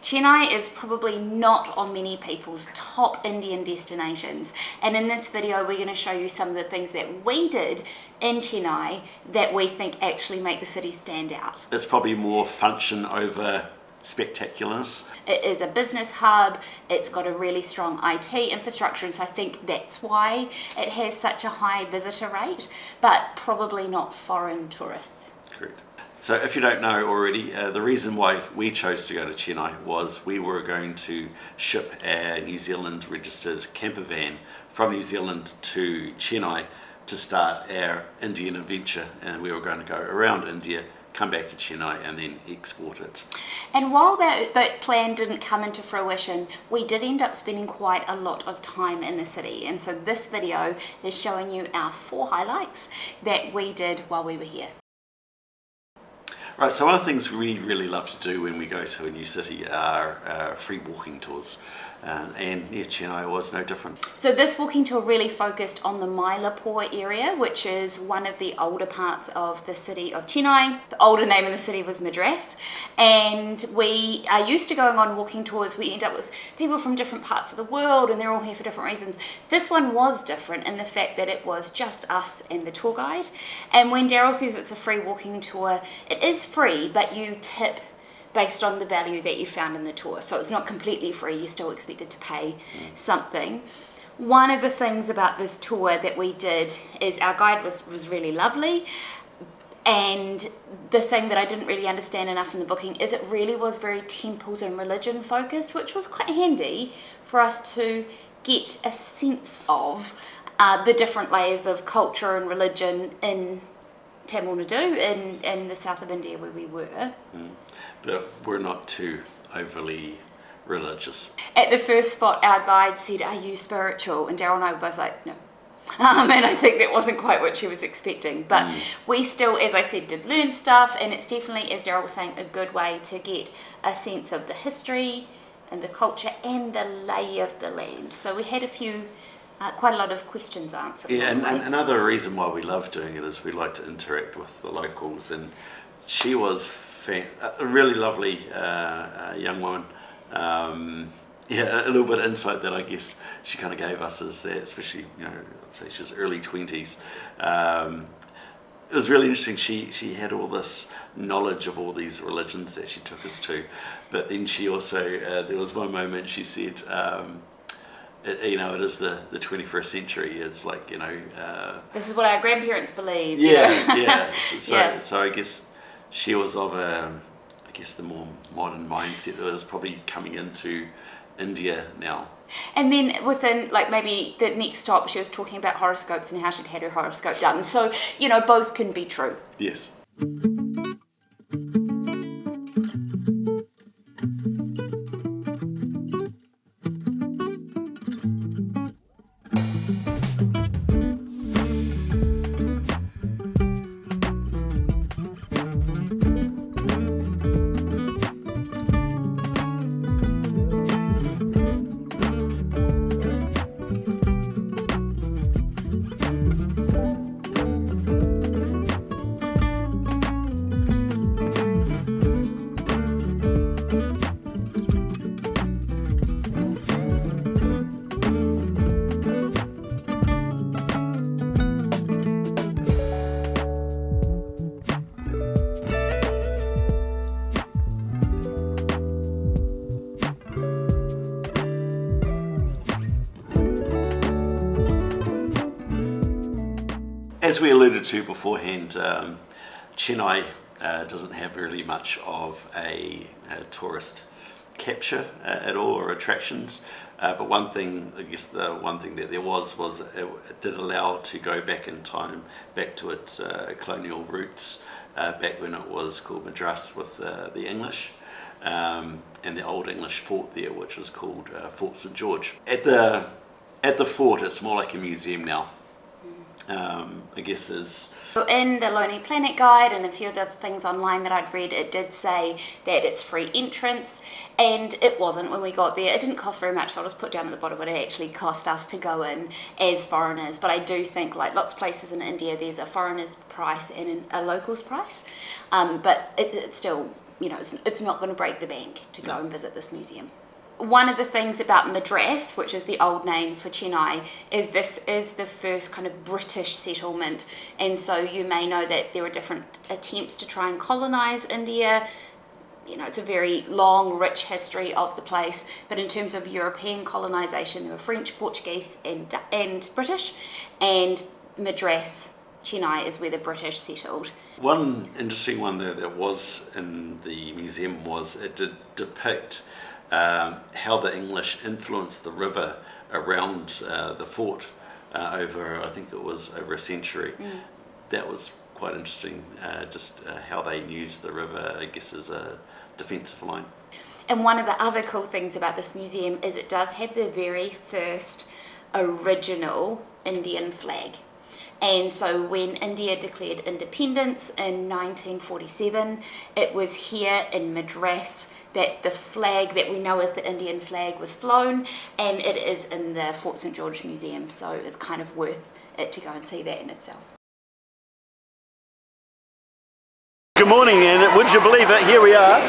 Chennai is probably not on many people's top Indian destinations, and in this video we're going to show you some of the things that we did in Chennai that we think actually make the city stand out. It's probably more function over spectacularness. It is a business hub, it's got a really strong IT infrastructure, and so I think that's why it has such a high visitor rate, but probably not foreign tourists. Correct. So if you don't know already, the reason why we chose to go to Chennai was we were going to ship a New Zealand registered camper van from New Zealand to Chennai to start our Indian adventure, and we were going to go around India, come back to Chennai and then export it. And while that plan didn't come into fruition, we did end up spending quite a lot of time in the city, and so this video is showing you our 4 highlights that we did while we were here. Right, so one of the things we really love to do when we go to a new city are free walking tours, and yeah, Chennai was no different. So this walking tour really focused on the Mahabalipuram area, which is one of the older parts of the city of Chennai. The older name of the city was Madras, and we are used to going on walking tours. We end up with people from different parts of the world, and they're all here for different reasons. This one was different in the fact that it was just us and the tour guide, and when Daryl says it's a free walking tour, it is free, but you tip based on the value that you found in the tour. So it's not completely free, you're still expected to pay something. One of the things about this tour that we did is our guide was really lovely, and the thing that I didn't really understand enough in the booking is it really was very temples and religion focused, which was quite handy for us to get a sense of the different layers of culture and religion in Tamil Nadu in the south of India where we were. But we're not too overly religious. At the first spot, our guide said, "Are you spiritual?" And Daryl and I were both like, "No." And I think that wasn't quite what she was expecting. But we still, as I said, did learn stuff, and it's definitely, as Daryl was saying, a good way to get a sense of the history and the culture and the lay of the land. So we had quite a lot of questions answered. Yeah, and another reason why we love doing it is we like to interact with the locals, and she was a really lovely young woman. Yeah, a little bit of insight that I guess she kind of gave us is that, especially, you know, I'd say she was early 20s. It was really interesting. She had all this knowledge of all these religions that she took us to, but then she also, there was one moment she said, you know, it is the 21st century. It's like, you know... this is what our grandparents believed. Yeah, you know? yeah. So I guess she was of the more modern mindset that was probably coming into India now. And then within, like, maybe the next stop, she was talking about horoscopes and how she'd had her horoscope done. So, you know, both can be true. Yes. As we alluded to beforehand, Chennai doesn't have really much of a tourist capture at all, or attractions. But one thing, I guess the one thing that there was it did allow to go back in time, back to its colonial roots, back when it was called Madras with the English, and the old English fort there, which was called Fort St George. At the fort, it's more like a museum now. I guess is... In the Lonely Planet guide and a few of the things online that I'd read, it did say that it's free entrance, and it wasn't when we got there. It didn't cost very much, so I'll just put down at the bottom what it actually cost us to go in as foreigners. But I do think, like lots of places in India, there's a foreigner's price and a local's price, but it's still it's not going to break the bank to go and visit this museum. One of the things about Madras, which is the old name for Chennai, is this is the first kind of British settlement, and so you may know that there are different attempts to try and colonize India. It's a very long, rich history of the place, but in terms of European colonization, there were French, Portuguese, and British, and Madras, Chennai, is where the British settled. One interesting one there that was in the museum was it did depict how the English influenced the river around the fort over, I think it was over a century. That was quite interesting, just how they used the river, I guess, as a defensive line. And one of the other cool things about this museum is it does have the very first original Indian flag. And so when India declared independence in 1947, it was here in Madras that the flag that we know as the Indian flag was flown, and it is in the Fort St George Museum, so it's kind of worth it to go and see that in itself. Good morning, and would you believe it, here we are.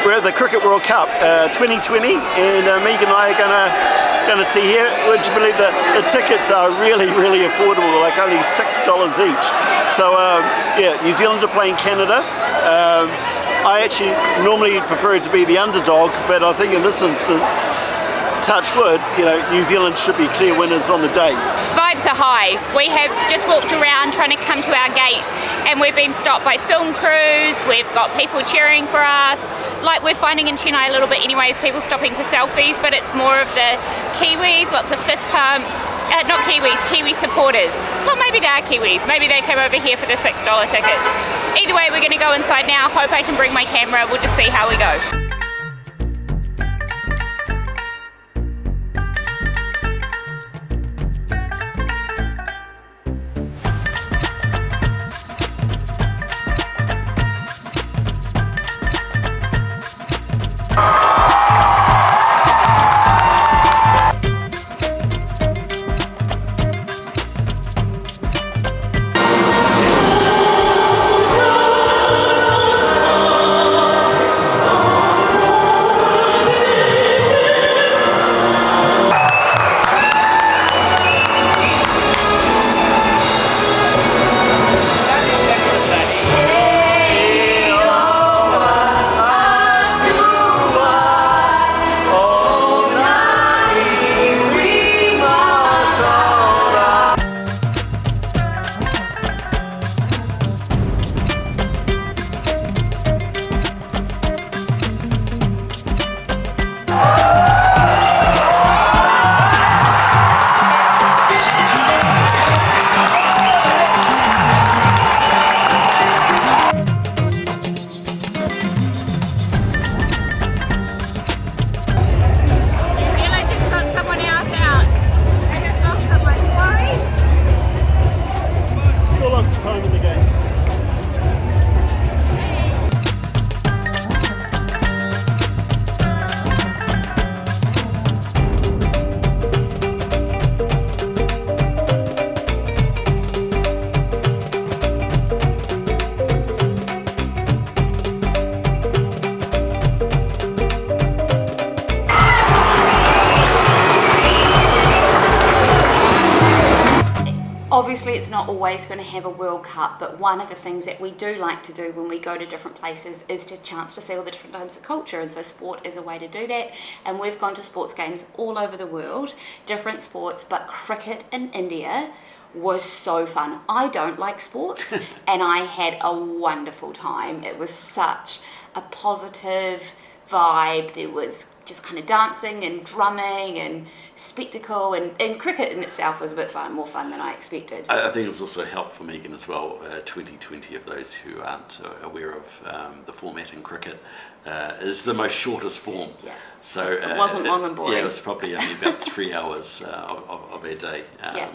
We're at the Cricket World Cup 2020, and Megan and I are going to see here. Would you believe that the tickets are really, really affordable, like only $6 each. So yeah, New Zealand are playing Canada. I actually normally prefer it to be the underdog, but I think in this instance, touch wood, New Zealand should be clear winners on the day. Vibes are high. We have just walked around trying to come to our gate, and we've been stopped by film crews, we've got people cheering for us, like we're finding in Chennai a little bit anyways, people stopping for selfies, but it's more of the Kiwis, lots of fist pumps, not Kiwis, Kiwi supporters. Well, maybe they are Kiwis, maybe they came over here for the $6 tickets. Either way, we're going to go inside now, hope I can bring my camera, we'll just see how we go. Obviously, it's not always going to have a World Cup, but one of the things that we do like to do when we go to different places is to chance to see all the different types of culture, and so sport is a way to do that. And we've gone to sports games all over the world, different sports, but cricket in India was so fun. I don't like sports, and I had a wonderful time. It was such a positive vibe. There was just kind of dancing and drumming and spectacle, and cricket in itself was a bit more fun than I expected. I think it's also helped for Megan as well. 2020, of those who aren't aware of the format in cricket, is the most shortest form. Yeah. So it wasn't long and boring. Yeah, it was probably only about 3 hours of our day. Yeah.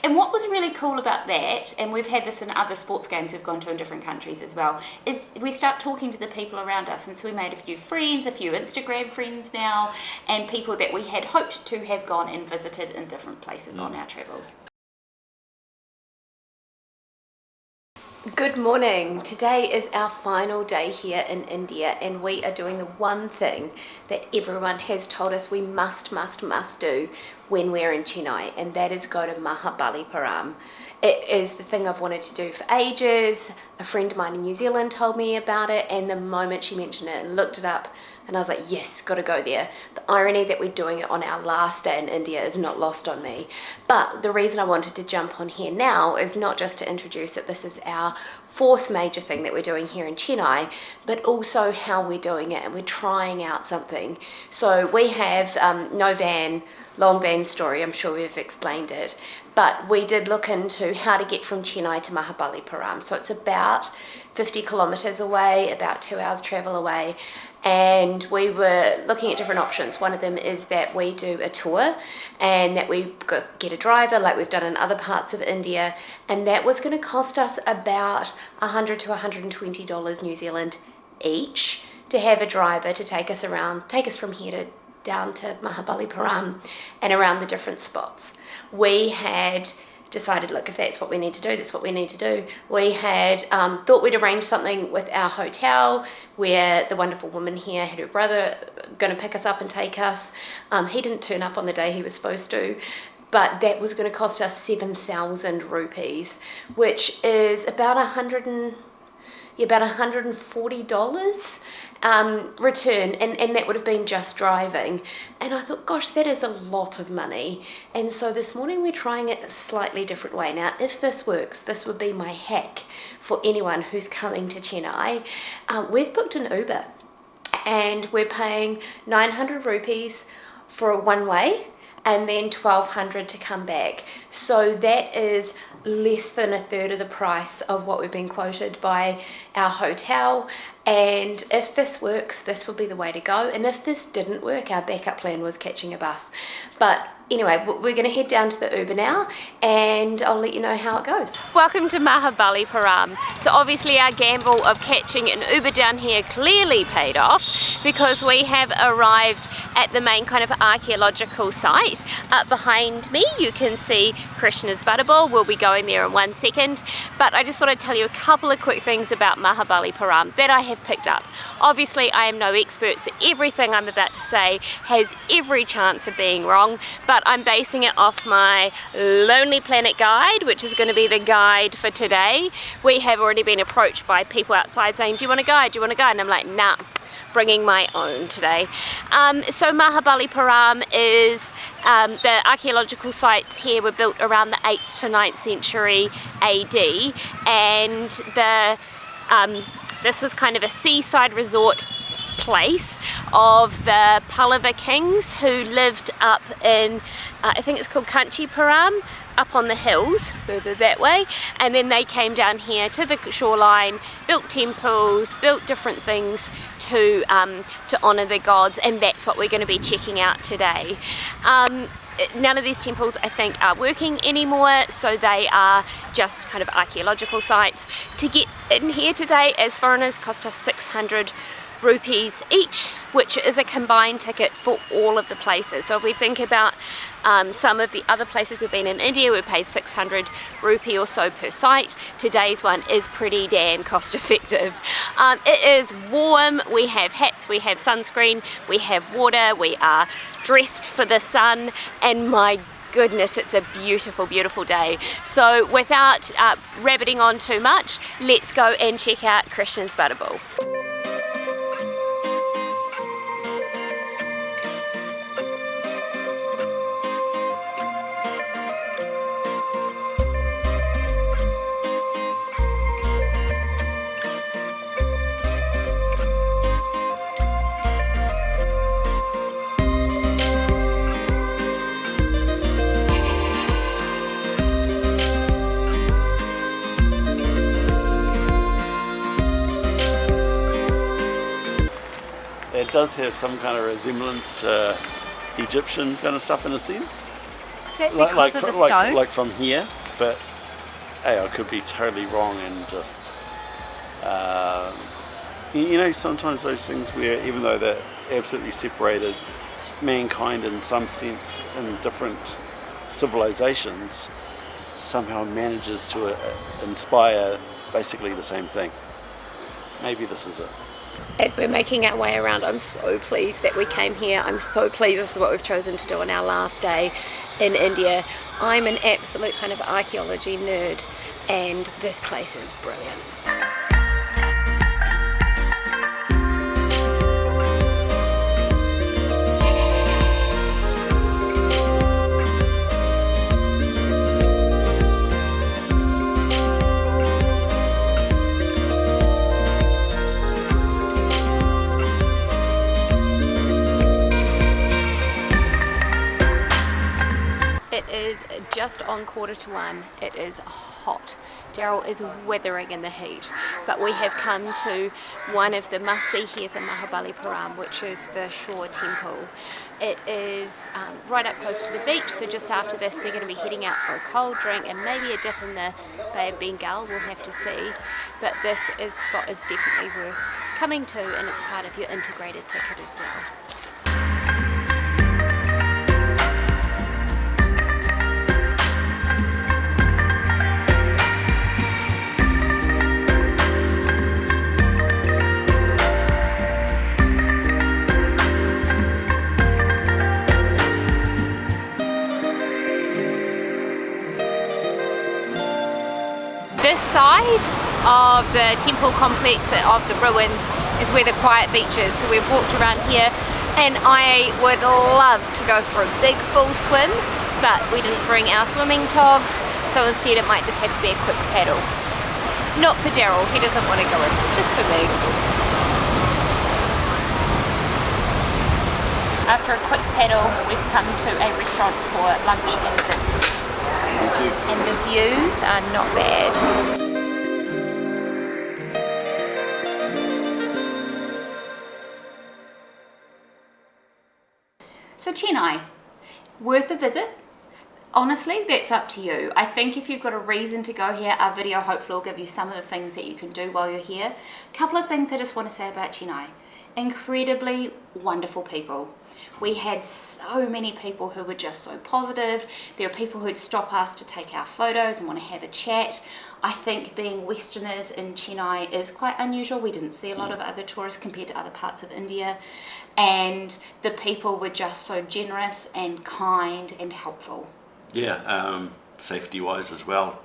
And what was really cool about that, and we've had this in other sports games we've gone to in different countries as well, is we start talking to the people around us, and so we made a few friends, a few Instagram friends now, and people that we had hoped to have gone and visited in different places on our travels. Good morning. Today is our final day here in India, and we are doing the one thing that everyone has told us we must do when we're in Chennai, and that is go to Mahabalipuram. It is the thing I've wanted to do for ages. A friend of mine in New Zealand told me about it, and the moment she mentioned it and looked it up, and I was like, yes, got to go there. The irony that we're doing it on our last day in India is not lost on me. But the reason I wanted to jump on here now is not just to introduce that this is our fourth major thing that we're doing here in Chennai, but also how we're doing it, and we're trying out something. So we have no van, long van story, I'm sure we've explained it, but we did look into how to get from Chennai to Mahabalipuram. So it's about 50 kilometers away, about 2 hours travel away, and we were looking at different options. One of them is that we do a tour and that we get a driver like we've done in other parts of India, and that was going to cost us about $100 to $120 New Zealand each to have a driver to take us around, take us from here to down to Mahabalipuram and around the different spots. We had decided, look, if that's what we need to do, that's what we need to do. We had thought we'd arrange something with our hotel where the wonderful woman here had her brother going to pick us up and take us. He didn't turn up on the day he was supposed to, but that was going to cost us 7,000 rupees, which is about $140 return, and that would have been just driving. And I thought, gosh, that is a lot of money. And so this morning we're trying it a slightly different way. Now, if this works, this would be my hack for anyone who's coming to Chennai. We've booked an Uber, and we're paying 900 rupees for a one way, and then 1,200 to come back. So that is less than a third of the price of what we've been quoted by our hotel. And if this works, this will be the way to go. And if this didn't work, our backup plan was catching a bus. But anyway, we're going to head down to the Uber now, and I'll let you know how it goes. Welcome to Mahabalipuram. So obviously our gamble of catching an Uber down here clearly paid off, because we have arrived at the main kind of archaeological site. Up behind me you can see Krishna's Butterball. We'll be going there in 1 second, but I just thought I'd tell you a couple of quick things about Mahabalipuram that I have picked up. Obviously I am no expert, so everything I'm about to say has every chance of being wrong, but I'm basing it off my Lonely Planet guide, which is going to be the guide for today. We have already been approached by people outside saying, do you want a guide, do you want a guide? And I'm like, nah, bringing my own today. So Mahabalipuram is, the archaeological sites here were built around the 8th to 9th century AD, and this was kind of a seaside resort place of the Pallava kings who lived up in, I think it's called Kanchipuram, up on the hills further that way, and then they came down here to the shoreline, built temples, built different things to honor the gods, and that's what we're going to be checking out today. None of these temples I think are working anymore, so they are just kind of archaeological sites. To get in here today as foreigners cost us 600 rupees each, which is a combined ticket for all of the places. So if we think about some of the other places we've been in India, we paid 600 rupee or so per site. Today's one is pretty damn cost effective. It is warm, we have hats, we have sunscreen, we have water, we are dressed for the sun, and my goodness, it's a beautiful, beautiful day. So without rabbiting on too much, let's go and check out Krishna's Butterball. It does have some kind of resemblance to Egyptian kind of stuff in a sense. Like from here, but hey, I could be totally wrong and just you know, sometimes those things where even though they're absolutely separated, mankind in some sense in different civilizations somehow manages to inspire basically the same thing. Maybe this is it. As we're making our way around, I'm so pleased that we came here. I'm so pleased this is what we've chosen to do on our last day in India. I'm an absolute kind of archaeology nerd, and this place is brilliant. It is just on 1:45. It is hot. Daryl is withering in the heat, but we have come to one of the must-see here's in Mahabalipuram, which is the shore temple. It is right up close to the beach, so just after this we're going to be heading out for a cold drink and maybe a dip in the Bay of Bengal. We'll have to see, but this spot is definitely worth coming to, and it's part of your integrated ticket as well. This side of the temple complex, of the ruins, is where the quiet beach is. So we've walked around here, and I would love to go for a big full swim, but we didn't bring our swimming togs, so instead it might just have to be a quick paddle. Not for Daryl, he doesn't want to go in, just for me. After a quick paddle, we've come to a restaurant for lunch and drinks. Thank you. And the views are not bad. So Chennai, worth a visit? Honestly, that's up to you. I think if you've got a reason to go here, our video hopefully will give you some of the things that you can do while you're here. A couple of things I just want to say about Chennai. Incredibly wonderful people. We had so many people who were just so positive. There are people who'd stop us to take our photos and want to have a chat. I think being Westerners in Chennai is quite unusual. We didn't see a lot of other tourists compared to other parts of India, and the people were just so generous and kind and helpful. Yeah, safety wise as well,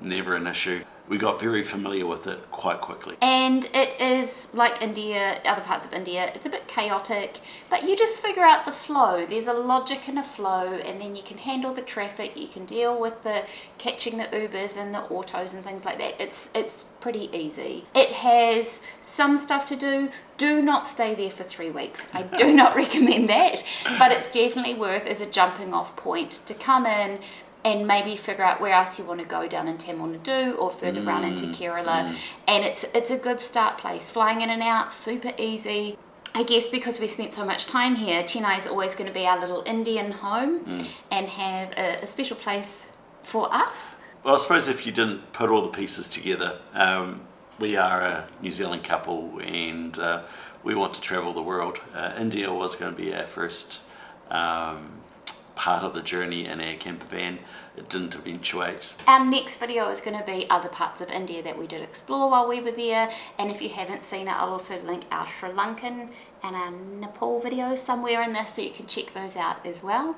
never an issue. We got very familiar with it quite quickly. And it is like India, other parts of India, it's a bit chaotic, but you just figure out the flow. There's a logic and a flow, and then you can handle the traffic, you can deal with the catching the Ubers and the autos and things like that. It's pretty easy. It has some stuff to do. Do not stay there for 3 weeks. I do not recommend that, but it's definitely worth as a jumping off point to come in and maybe figure out where else you want to go down in Tamil Nadu or further around into Kerala. And it's a good start place. Flying in and out, super easy. I guess because we spent so much time here, Chennai is always going to be our little Indian home and have a special place for us. Well, I suppose if you didn't put all the pieces together, we are a New Zealand couple, and we want to travel the world. India was going to be our first part of the journey in our camper van. It didn't eventuate. Our next video is going to be other parts of India that we did explore while we were there, and if you haven't seen it, I'll also link our Sri Lankan and our Nepal videos somewhere in this so you can check those out as well.